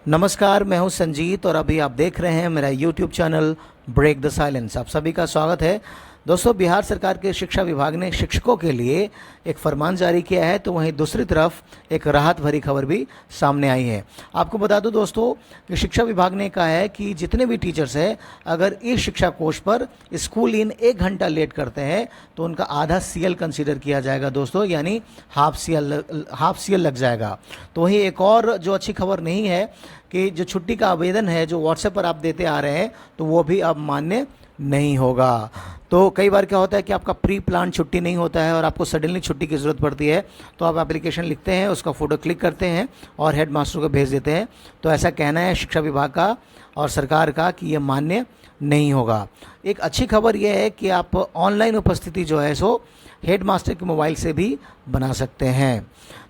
नमस्कार, मैं हूं संजीत और अभी आप देख रहे हैं मेरा YouTube channel break the silence. आप सभी का स्वागत है। दोस्तों, बिहार सरकार के शिक्षा विभाग ने शिक्षकों के लिए एक फरमान जारी किया है, तो वहीं दूसरी तरफ एक राहत भरी खबर भी सामने आई है। आपको बता दूं दोस्तों कि शिक्षा विभाग ने कहा है कि जितने भी टीचर्स हैं, अगर इस शिक्षा कोष पर स्कूल इन 1 घंटा लेट करते हैं तो उनका आधा सीएल कंसीडर किया जाएगा दोस्तों, यानी हाफ सीएल लग जाएगा। तो वहीं एक और जो अच्छी खबर नहीं है कि जो छुट्टी का आवेदन है जो व्हाट्सएप पर आप देते आ रहे हैं, तो वो भी अब मान्य नहीं होगा। तो कई बार क्या होता है कि आपका प्री प्लान छुट्टी नहीं होता है और आपको सडनली छुट्टी की ज़रूरत पड़ती है, तो आप एप्लीकेशन लिखते हैं, उसका फ़ोटो क्लिक करते हैं और हेड मास्टर को भेज देते हैं। तो ऐसा कहना है शिक्षा विभाग का और सरकार का कि ये मान्य नहीं होगा। एक अच्छी खबर यह है कि आप ऑनलाइन उपस्थिति जो है सो हेड मास्टर के मोबाइल से भी बना सकते हैं।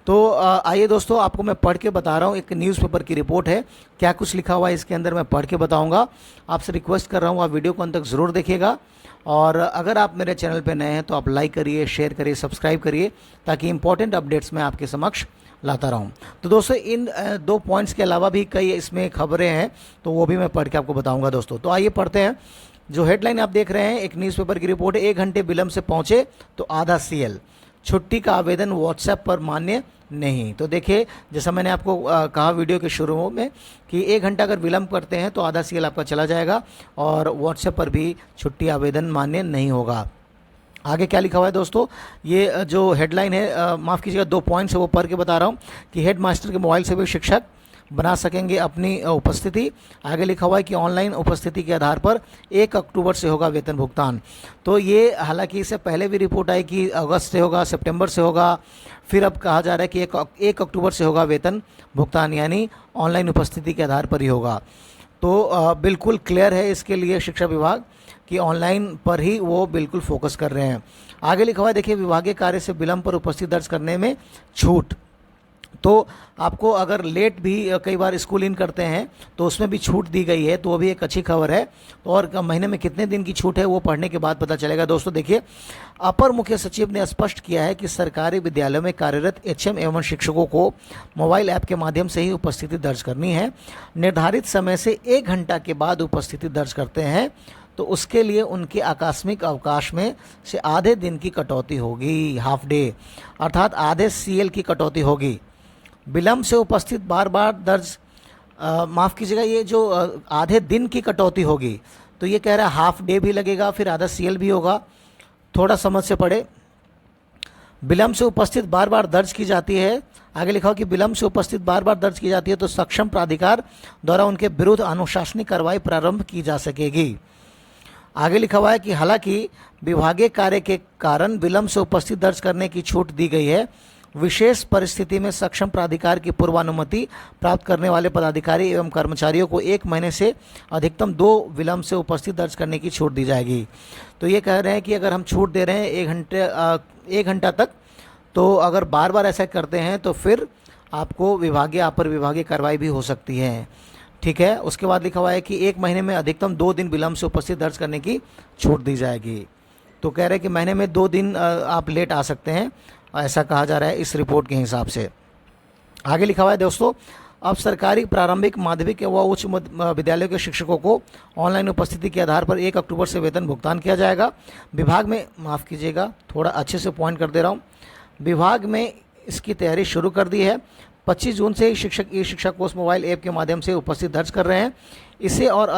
तो आइए दोस्तों, आपको मैं पढ़ के बता रहा हूँ। एक न्यूज़पेपर की रिपोर्ट है, क्या कुछ लिखा हुआ है इसके अंदर मैं पढ़ के बताऊँगा। आपसे रिक्वेस्ट कर रहा हूँ आप वीडियो को अंत तक ज़रूर देखिएगा, और अगर आप मेरे चैनल पर नए हैं तो आप लाइक करिए, शेयर करिए, सब्सक्राइब करिए, ताकि इंपॉर्टेंट अपडेट्स मैं आपके समक्ष लाता रहूं। तो दोस्तों, इन 2 पॉइंट्स के अलावा भी कई इसमें खबरें हैं, तो वो भी मैं पढ़ के आपको बताऊंगा दोस्तों। तो आइए पढ़ते हैं। जो हेडलाइन आप देख रहे हैं, एक न्यूज़पेपर की रिपोर्ट है, 1 घंटे विलंब से पहुंचे तो आधा सीएल, छुट्टी का आवेदन व्हाट्सएप पर मान्य नहीं। तो देखिए, जैसा मैंने आपको कहा वीडियो के शुरू में कि 1 घंटा अगर विलंब करते हैं तो आधा सीएल आपका चला जाएगा और व्हाट्सएप पर भी छुट्टी आवेदन मान्य नहीं होगा। आगे क्या लिखा हुआ है दोस्तों, ये जो हेडलाइन है, माफ़ कीजिएगा 2 पॉइंट्स है वो पढ़ के बता रहा हूँ कि हेड मास्टर के मोबाइल से भी शिक्षक बना सकेंगे अपनी उपस्थिति। आगे लिखा हुआ है कि ऑनलाइन उपस्थिति के आधार पर 1 अक्टूबर से होगा वेतन भुगतान। तो ये हालांकि इससे पहले भी रिपोर्ट आई कि अगस्त से होगा, सितंबर से होगा, फिर अब कहा जा रहा है कि 1 अक्टूबर से होगा वेतन भुगतान, यानी ऑनलाइन उपस्थिति के आधार पर ही होगा। तो बिल्कुल क्लियर है इसके लिए शिक्षा विभाग कि ऑनलाइन पर ही वो बिल्कुल फोकस कर रहे हैं। आगे लिखा हुआ है, देखिए, विभागीय कार्य से विलंब पर उपस्थिति दर्ज करने में छूट। तो आपको अगर लेट भी कई बार स्कूल इन करते हैं तो उसमें भी छूट दी गई है, तो वो भी एक अच्छी खबर है। तो और महीने में कितने दिन की छूट है वो पढ़ने के बाद पता चलेगा दोस्तों। देखिए, अपर मुख्य सचिव ने स्पष्ट किया है कि सरकारी विद्यालयों में कार्यरत एचएम एवं शिक्षकों को मोबाइल ऐप के माध्यम से ही उपस्थिति दर्ज करनी है। निर्धारित समय से 1 घंटा के बाद उपस्थिति दर्ज करते हैं तो उसके लिए उनके आकस्मिक अवकाश में से आधे दिन की कटौती होगी, हाफ डे, अर्थात आधे सीएल की कटौती होगी। विलंब से उपस्थित बार बार दर्ज, माफ़ कीजिएगा, ये जो आधे दिन की कटौती होगी, तो ये कह रहा है हाफ डे भी लगेगा, फिर आधा सीएल भी होगा। थोड़ा समझ से पढ़े। विलंब से उपस्थित बार बार दर्ज की जाती है, आगे लिखा हो कि विलंब से उपस्थित बार बार दर्ज की जाती है तो सक्षम प्राधिकार द्वारा उनके विरुद्ध अनुशासनिक कार्रवाई प्रारंभ की जा सकेगी। आगे लिखा हुआ है कि हालांकि विभागीय कार्य के कारण विलंब से उपस्थित दर्ज करने की छूट दी गई है। विशेष परिस्थिति में सक्षम प्राधिकार की पूर्वानुमति प्राप्त करने वाले पदाधिकारी एवं कर्मचारियों को 1 महीने से अधिकतम 2 विलंब से उपस्थित दर्ज करने की छूट दी जाएगी। तो ये कह रहे हैं कि अगर हम छूट दे रहे हैं 1 घंटा तक, तो अगर बार बार ऐसा करते हैं तो फिर आपको अपर विभागीय कार्रवाई भी हो सकती है। ठीक है। उसके बाद लिखा हुआ है कि 1 महीने में अधिकतम 2 दिन विलंब से उपस्थित दर्ज करने की छूट दी जाएगी। तो कह रहे हैं कि महीने में 2 दिन आप लेट आ सकते हैं, ऐसा कहा जा रहा है इस रिपोर्ट के हिसाब से। आगे लिखा हुआ है दोस्तों, अब सरकारी प्रारंभिक माध्यमिक व उच्च विद्यालयों के शिक्षकों को ऑनलाइन उपस्थिति के आधार पर 1 अक्टूबर से वेतन भुगतान किया जाएगा। विभाग में, माफ़ कीजिएगा, थोड़ा अच्छे से पॉइंट कर दे रहा हूँ, विभाग में इसकी तैयारी शुरू कर दी है। 25 जून से ही शिक्षक ई शिक्षा कोष मोबाइल ऐप के माध्यम से उपस्थित दर्ज कर रहे हैं। इसे और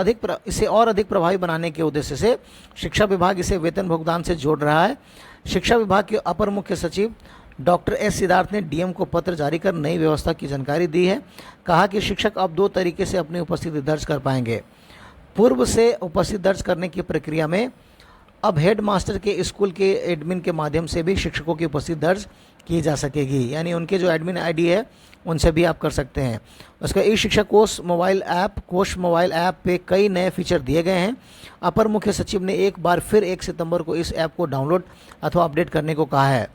अधिक प्रभावी बनाने के उद्देश्य से शिक्षा विभाग इसे वेतन भुगतान से जोड़ रहा है। शिक्षा विभाग के अपर मुख्य सचिव डॉक्टर एस सिद्धार्थ ने डीएम को पत्र जारी कर नई व्यवस्था की जानकारी दी है। कहा कि शिक्षक अब 2 तरीके से अपनी उपस्थिति दर्ज कर पाएंगे। पूर्व से उपस्थिति दर्ज करने की प्रक्रिया में अब हेड मास्टर के स्कूल के एडमिन के माध्यम से भी शिक्षकों की उपस्थिति दर्ज की जा सकेगी, यानी उनके जो एडमिन आईडी है उनसे भी आप कर सकते हैं। उसका ई शिक्षा कोष मोबाइल ऐप पे कई नए फीचर दिए गए हैं। अपर मुख्य सचिव ने एक बार फिर 1 सितंबर को इस ऐप को डाउनलोड अथवा अपडेट करने को कहा है।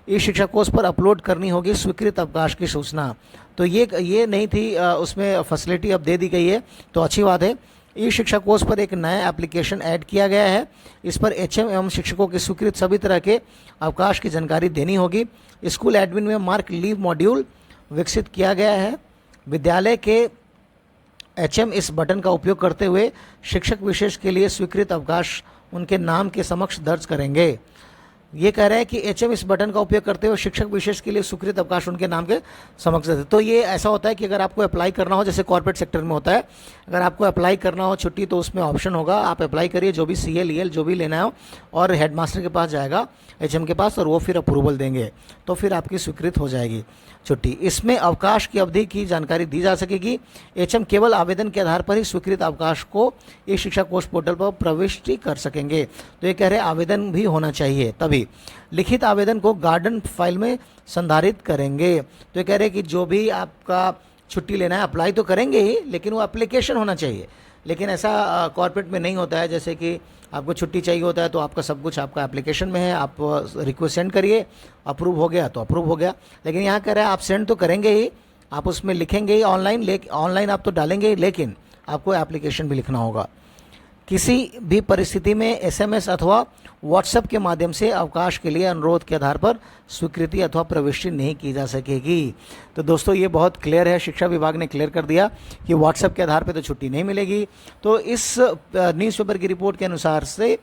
ई शिक्षा कोष पर अपलोड करनी होगी स्वीकृत अवकाश की सूचना। तो ये नहीं थी, उसमें फैसिलिटी अब दे दी गई है, तो अच्छी बात है। ई शिक्षा कोष पर एक नया एप्लीकेशन ऐड किया गया है। इस पर एचएम एवं शिक्षकों के स्वीकृत सभी तरह के अवकाश की जानकारी देनी होगी। स्कूल एडमिन में मार्क लीव मॉड्यूल विकसित किया गया है। विद्यालय के HM इस बटन का उपयोग करते हुए शिक्षक विशेष के लिए स्वीकृत अवकाश उनके नाम के समक्ष दर्ज करेंगे। ये कह रहे हैं कि HM इस बटन का उपयोग करते हुए शिक्षक विशेष के लिए स्वीकृत अवकाश उनके नाम के समक्ष दर्ज। तो ये ऐसा होता है कि अगर आपको अप्लाई करना हो, जैसे कॉर्पोरेट सेक्टर में होता है, अगर आपको अप्लाई करना हो छुट्टी तो उसमें ऑप्शन होगा, आप अप्लाई करिए, जो भी CL EL जो भी लेना हो, और हेडमास्टर के पास जाएगा, HM के पास, और वो फिर अप्रूवल देंगे, तो फिर आपकी स्वीकृत हो जाएगी छुट्टी। इसमें अवकाश की अवधि की जानकारी दी जा सकेगी। HM केवल आवेदन के आधार पर ही स्वीकृत अवकाश को ई शिक्षा कोष पोर्टल पर प्रविष्टि कर सकेंगे। तो ये कह रहे हैं आवेदन भी होना चाहिए, तभी लिखित आवेदन को गार्डन फाइल में संधारित करेंगे। तो ये कह रहे हैं कि जो भी आपका छुट्टी लेना है, अप्लाई तो करेंगे ही, लेकिन वो एप्लीकेशन होना चाहिए। लेकिन ऐसा कॉर्पोरेट में नहीं होता है, जैसे कि आपको छुट्टी चाहिए होता है तो आपका सब कुछ आपका एप्लीकेशन में है, आप रिक्वेस्ट सेंड करिए, अप्रूव हो गया तो अप्रूव हो गया। लेकिन यहाँ कह रहा है आप सेंड तो करेंगे ही, आप उसमें लिखेंगे ही ऑनलाइन, ऑनलाइन आप तो डालेंगे ही, लेकिन आपको एप्लीकेशन भी लिखना होगा। किसी भी परिस्थिति में SMS अथवा WhatsApp के माध्यम से अवकाश के लिए अनुरोध के आधार पर स्वीकृति अथवा प्रविष्टि नहीं की जा सकेगी। तो दोस्तों ये बहुत क्लियर है, शिक्षा विभाग ने क्लियर कर दिया कि WhatsApp के आधार पर तो छुट्टी नहीं मिलेगी। तो इस न्यूज़पेपर की रिपोर्ट के अनुसार से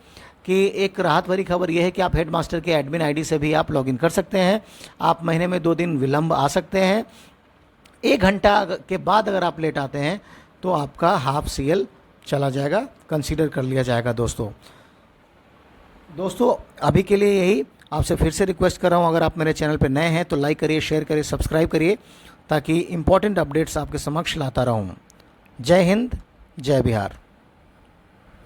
कि एक राहत भरी खबर यह है कि आप हेडमास्टर के एडमिन ID से भी आप लॉगिन कर सकते हैं। आप महीने में 2 दिन विलंब आ सकते हैं। 1 घंटा के बाद अगर आप लेट आते हैं तो आपका हाफ CL चला जाएगा, कंसीडर कर लिया जाएगा। दोस्तों अभी के लिए यही, आपसे फिर से रिक्वेस्ट कर रहा हूँ, अगर आप मेरे चैनल पर नए हैं तो लाइक करिए, शेयर करिए, सब्सक्राइब करिए, ताकि इम्पोर्टेंट अपडेट्स आपके समक्ष लाता रहूँ। जय हिंद, जय बिहार।